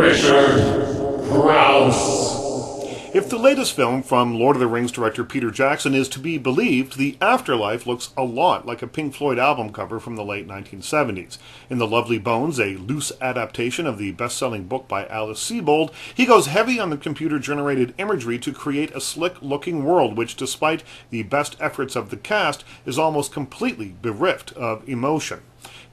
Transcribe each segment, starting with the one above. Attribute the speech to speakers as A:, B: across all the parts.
A: Crouse.
B: If the latest film from Lord of the Rings director Peter Jackson is to be believed, the afterlife looks a lot like a Pink Floyd album cover from the late 1970s. In The Lovely Bones, a loose adaptation of the best-selling book by Alice Sebold, he goes heavy on the computer-generated imagery to create a slick-looking world which, despite the best efforts of the cast, is almost completely bereft of emotion.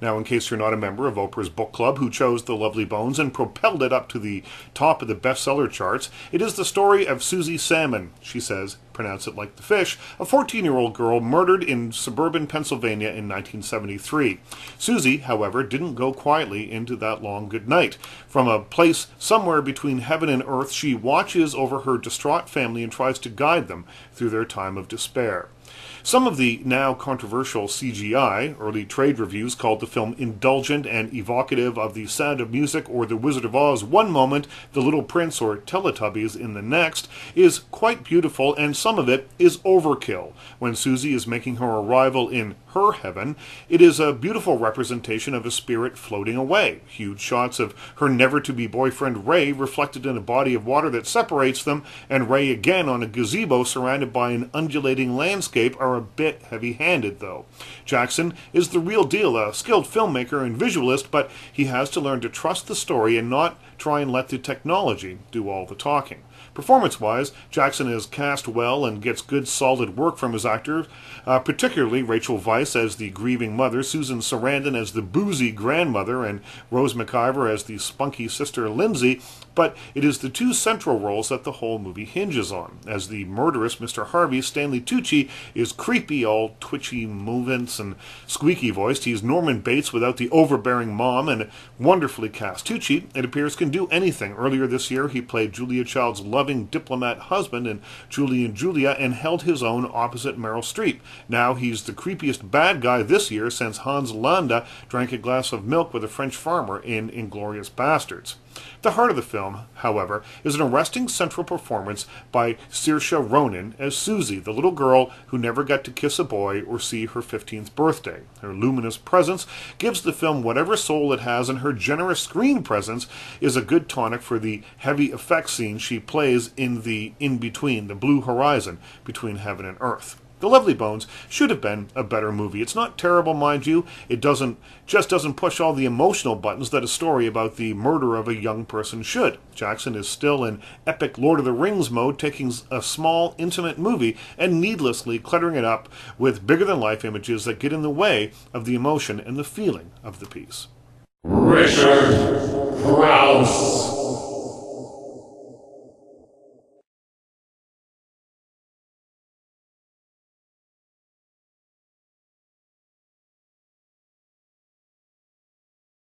B: Now, in case you're not a member of Oprah's book club who chose The Lovely Bones and propelled it up to the top of the bestseller charts, it is the story of Susie Salmon, she says, pronounce it like the fish, a 14-year-old girl murdered in suburban Pennsylvania in 1973. Susie, however, didn't go quietly into that long good night. From a place somewhere between heaven and earth, she watches over her distraught family and tries to guide them through their time of despair. Some of the now controversial CGI, early trade reviews called the film indulgent and evocative of The Sound of Music or The Wizard of Oz one moment, The Little Prince or Teletubbies in the next, is quite beautiful, and some of it is overkill. When Susie is making her arrival in her heaven, it is a beautiful representation of a spirit floating away. Huge shots of her never-to-be boyfriend Ray reflected in a body of water that separates them, and Ray again on a gazebo surrounded by an undulating landscape are a bit heavy-handed, though. Jackson is the real deal, a skilled filmmaker and visualist, but he has to learn to trust the story and not try and let the technology do all the talking. Performance-wise, Jackson is cast well and gets good solid work from his actors, particularly Rachel Weisz as the grieving mother, Susan Sarandon as the boozy grandmother, and Rose McIver as the spunky sister Lindsay, but it is the two central roles that the whole movie hinges on. As the murderous Mr. Harvey, Stanley Tucci is creepy, all twitchy movements and squeaky voiced. He's Norman Bates without the overbearing mom, and wonderfully cast. Tucci, it appears, can do anything. Earlier this year, he played Julia Child's loving diplomat husband in Julie and Julia and held his own opposite Meryl Streep. Now he's the creepiest bad guy this year since Hans Landa drank a glass of milk with a French farmer in Inglourious Basterds. The heart of the film, however, is an arresting central performance by Saoirse Ronan as Susie, the little girl who never got to kiss a boy or see her 15th birthday. Her luminous presence gives the film whatever soul it has, and her generous screen presence is a good tonic for the heavy effect scene she plays in the in-between, the blue horizon between heaven and earth. The Lovely Bones should have been a better movie. It's not terrible, mind you. It doesn't push all the emotional buttons that a story about the murder of a young person should. Jackson is still in epic Lord of the Rings mode, taking a small, intimate movie and needlessly cluttering it up with bigger-than-life images that get in the way of the emotion and the feeling of the piece.
A: Crouse.